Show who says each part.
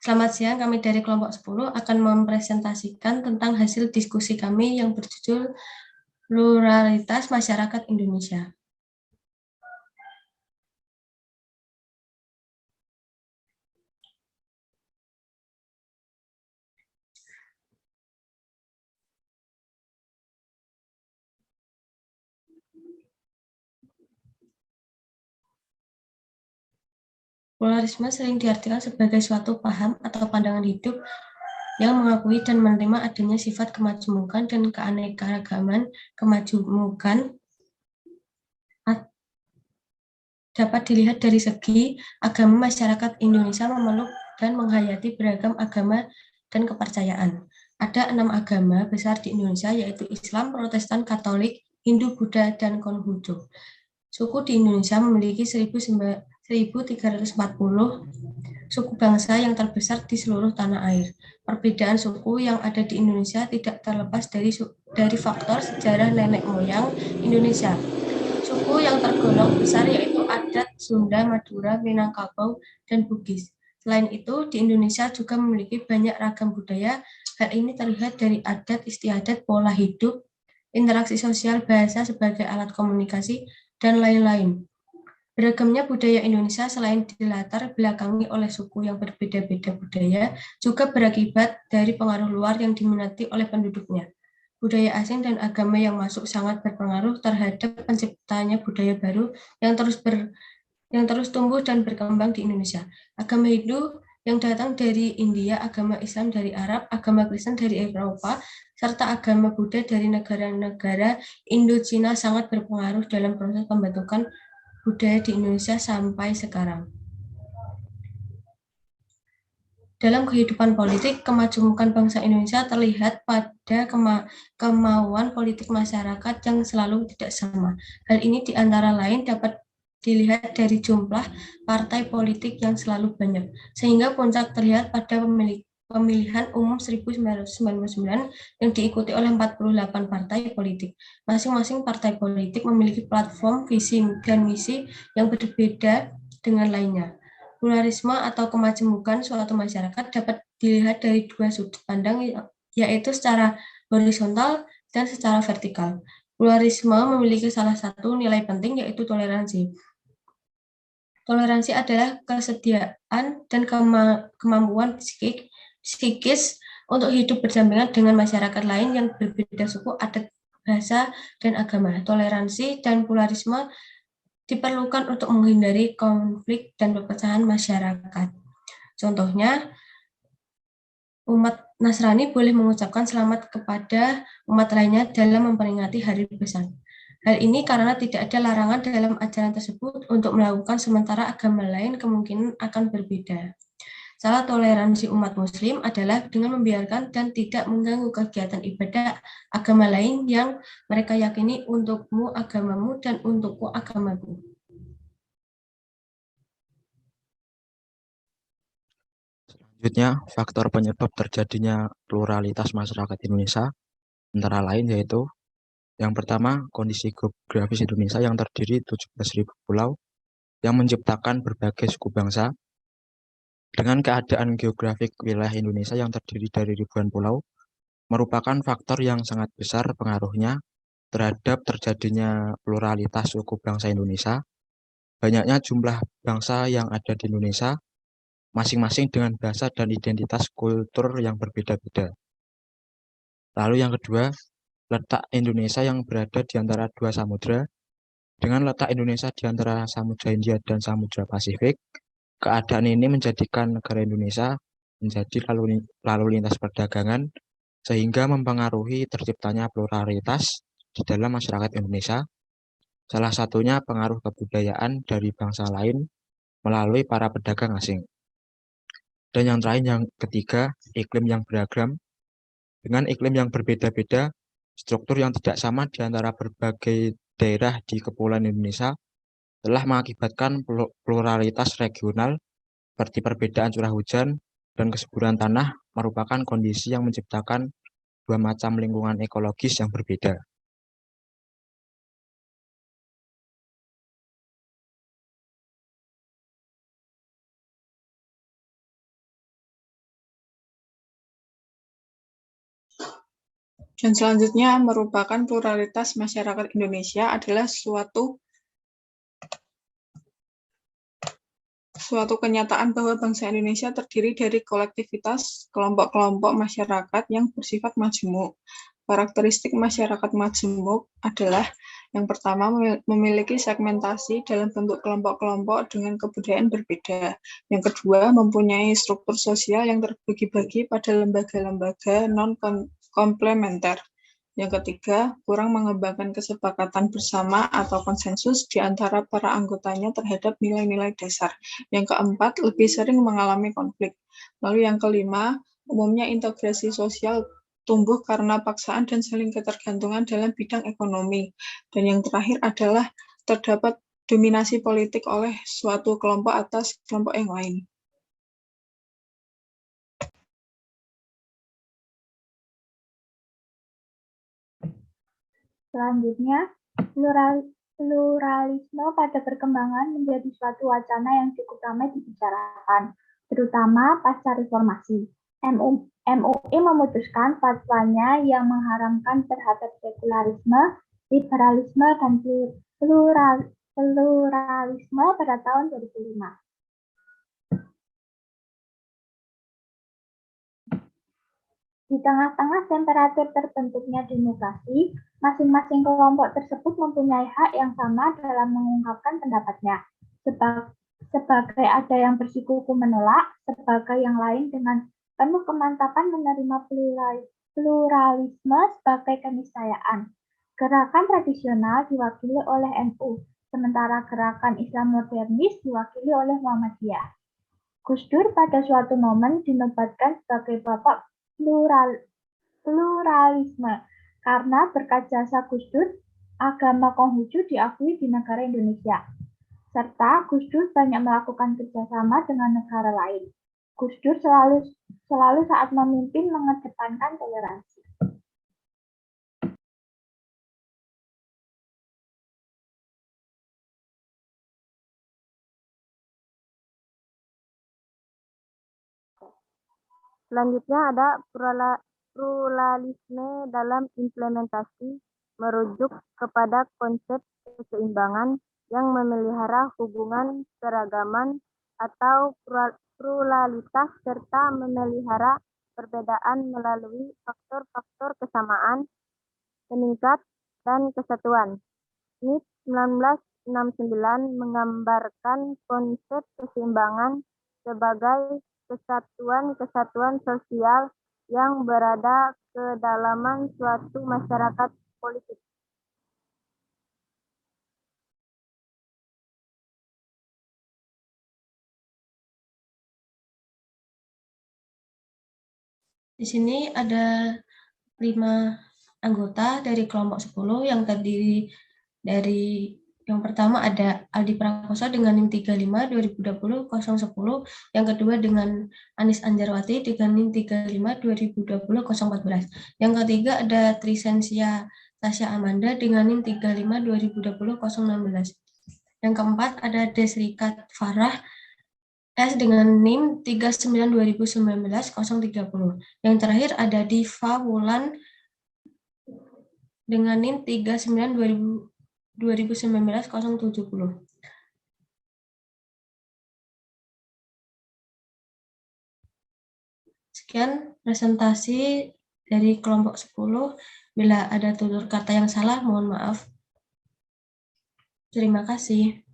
Speaker 1: Selamat siang, kami dari kelompok 10 akan mempresentasikan tentang hasil diskusi kami yang berjudul Pluralitas Masyarakat Indonesia. Pluralisme sering diartikan sebagai suatu paham atau pandangan hidup yang mengakui dan menerima adanya sifat kemajemukan dan keanekaragaman. Kemajemukan dapat dilihat dari segi agama. Masyarakat Indonesia memeluk dan menghayati beragam agama dan kepercayaan. Ada 6 agama besar di Indonesia, yaitu Islam, Protestan, Katolik, Hindu, Buddha, dan Konghucu. Suku di Indonesia memiliki 1.340 suku bangsa yang terbesar di seluruh tanah air. Perbedaan suku yang ada di Indonesia tidak terlepas dari faktor sejarah nenek moyang Indonesia. Suku yang tergolong besar yaitu adat Sunda, Madura, Minangkabau, dan Bugis. Selain itu, di Indonesia juga memiliki banyak ragam budaya. Hal ini terlihat dari adat istiadat, pola hidup, interaksi sosial, bahasa sebagai alat komunikasi, dan lain-lain. Beragamnya budaya Indonesia selain dilatar belakangi oleh suku yang berbeda-beda budaya, juga berakibat dari pengaruh luar yang diminati oleh penduduknya. Budaya asing dan agama yang masuk sangat berpengaruh terhadap penciptanya budaya baru yang terus tumbuh dan berkembang di Indonesia. Agama Hindu yang datang dari India, agama Islam dari Arab, agama Kristen dari Eropa, serta agama Buddha dari negara-negara Indo-Cina sangat berpengaruh dalam proses pembentukan budaya di Indonesia sampai sekarang. Dalam kehidupan politik, kemajemukan bangsa Indonesia terlihat pada kemauan politik masyarakat yang selalu tidak sama. Hal ini antara lain dapat dilihat dari jumlah partai politik yang selalu banyak, sehingga puncak terlihat pada pemilihan umum 1999 yang diikuti oleh 48 partai politik. Masing-masing partai politik memiliki platform, visi, dan misi yang berbeda dengan lainnya. Pluralisme atau kemajemukan suatu masyarakat dapat dilihat dari dua sudut pandang, yaitu secara horizontal dan secara vertikal. Pluralisme memiliki salah satu nilai penting, yaitu toleransi. Toleransi adalah kesediaan dan kemampuan psikis untuk hidup berdampingan dengan masyarakat lain yang berbeda suku, adat, bahasa, dan agama. Toleransi dan pluralisme diperlukan untuk menghindari konflik dan perpecahan masyarakat. Contohnya, umat Nasrani boleh mengucapkan selamat kepada umat lainnya dalam memperingati hari besar. Hal ini karena tidak ada larangan dalam ajaran tersebut untuk melakukan, sementara agama lain kemungkinan akan berbeda. Salah toleransi umat Muslim adalah dengan membiarkan dan tidak mengganggu kegiatan ibadah agama lain yang mereka yakini, untukmu agamamu dan untukku agamaku.
Speaker 2: Selanjutnya, faktor penyebab terjadinya pluralitas masyarakat Indonesia antara lain yaitu yang pertama, kondisi geografis Indonesia yang terdiri 17.000 pulau yang menciptakan berbagai suku bangsa. Dengan keadaan geografik wilayah Indonesia yang terdiri dari ribuan pulau, merupakan faktor yang sangat besar pengaruhnya terhadap terjadinya pluralitas suku bangsa Indonesia. Banyaknya jumlah bangsa yang ada di Indonesia, masing-masing dengan bahasa dan identitas kultur yang berbeda-beda. Lalu yang kedua, letak Indonesia yang berada di antara dua samudra. Dengan letak Indonesia di antara Samudra Hindia dan Samudra Pasifik, keadaan ini menjadikan negara Indonesia menjadi lalu lintas perdagangan, sehingga mempengaruhi terciptanya pluralitas di dalam masyarakat Indonesia. Salah satunya pengaruh kebudayaan dari bangsa lain melalui para pedagang asing. Dan yang terakhir, yang ketiga, iklim yang beragam. Dengan iklim yang berbeda-beda, struktur yang tidak sama di antara berbagai daerah di Kepulauan Indonesia telah mengakibatkan pluralitas regional seperti perbedaan curah hujan dan kesuburan tanah merupakan kondisi yang menciptakan dua macam lingkungan ekologis yang berbeda.
Speaker 3: Dan selanjutnya merupakan pluralitas masyarakat Indonesia adalah suatu kenyataan bahwa bangsa Indonesia terdiri dari kolektivitas kelompok-kelompok masyarakat yang bersifat majemuk. Karakteristik masyarakat majemuk adalah yang pertama memiliki segmentasi dalam bentuk kelompok-kelompok dengan kebudayaan berbeda. Yang kedua, mempunyai struktur sosial yang terbagi-bagi pada lembaga-lembaga non-komplementer. Yang ketiga, kurang mengembangkan kesepakatan bersama atau konsensus di antara para anggotanya terhadap nilai-nilai dasar. Yang keempat, lebih sering mengalami konflik. Lalu yang kelima, umumnya integrasi sosial tumbuh karena paksaan dan saling ketergantungan dalam bidang ekonomi. Dan yang terakhir adalah terdapat dominasi politik oleh suatu kelompok atas kelompok yang lain.
Speaker 4: Selanjutnya, pluralisme pada perkembangan menjadi suatu wacana yang cukup ramai dibicarakan, terutama pasca reformasi. MUI memutuskan fatwanya yang mengharamkan terhadap sekularisme, liberalisme, dan pluralisme pada tahun 2005. Di tengah-tengah temperatur terbentuknya demokrasi, masing-masing kelompok tersebut mempunyai hak yang sama dalam mengungkapkan pendapatnya. Sebagai ada yang bersikukuh menolak, sebagai yang lain dengan penuh kemantapan menerima pluralisme sebagai keniscayaan. Gerakan tradisional diwakili oleh NU, sementara gerakan Islam modernis diwakili oleh Muhammadiyah. Gus Dur pada suatu momen dinobatkan sebagai bapak pluralisme karena berkat jasa Gus Dur, agama Konghucu diakui di negara Indonesia. Serta Gus Dur banyak melakukan kerjasama dengan negara lain. Gus Dur selalu saat memimpin mengedepankan toleransi.
Speaker 5: Selanjutnya ada pluralisme dalam implementasi, merujuk kepada konsep keseimbangan yang memelihara hubungan keragaman atau pluralitas serta memelihara perbedaan melalui faktor-faktor kesamaan, peningkat, dan kesatuan. NIP 1969 menggambarkan konsep keseimbangan sebagai kesatuan-kesatuan sosial yang berada ke kedalaman suatu masyarakat politik.
Speaker 1: Di sini ada 5 anggota dari kelompok 10 yang terdiri dari yang pertama ada Aldi Prakoso dengan NIM 35 2020 010, yang kedua dengan Anis Anjarwati dengan NIM 35 2020 014. Yang ketiga ada Trisensia Tasya Amanda dengan NIM 35 2020 016. Yang keempat ada Desrikat Farah S dengan NIM 39 2019 030. Yang terakhir ada Diva Wulan dengan NIM 39 2019 070. Sekian presentasi dari kelompok 10. Bila ada tutur kata yang salah, mohon maaf. Terima kasih.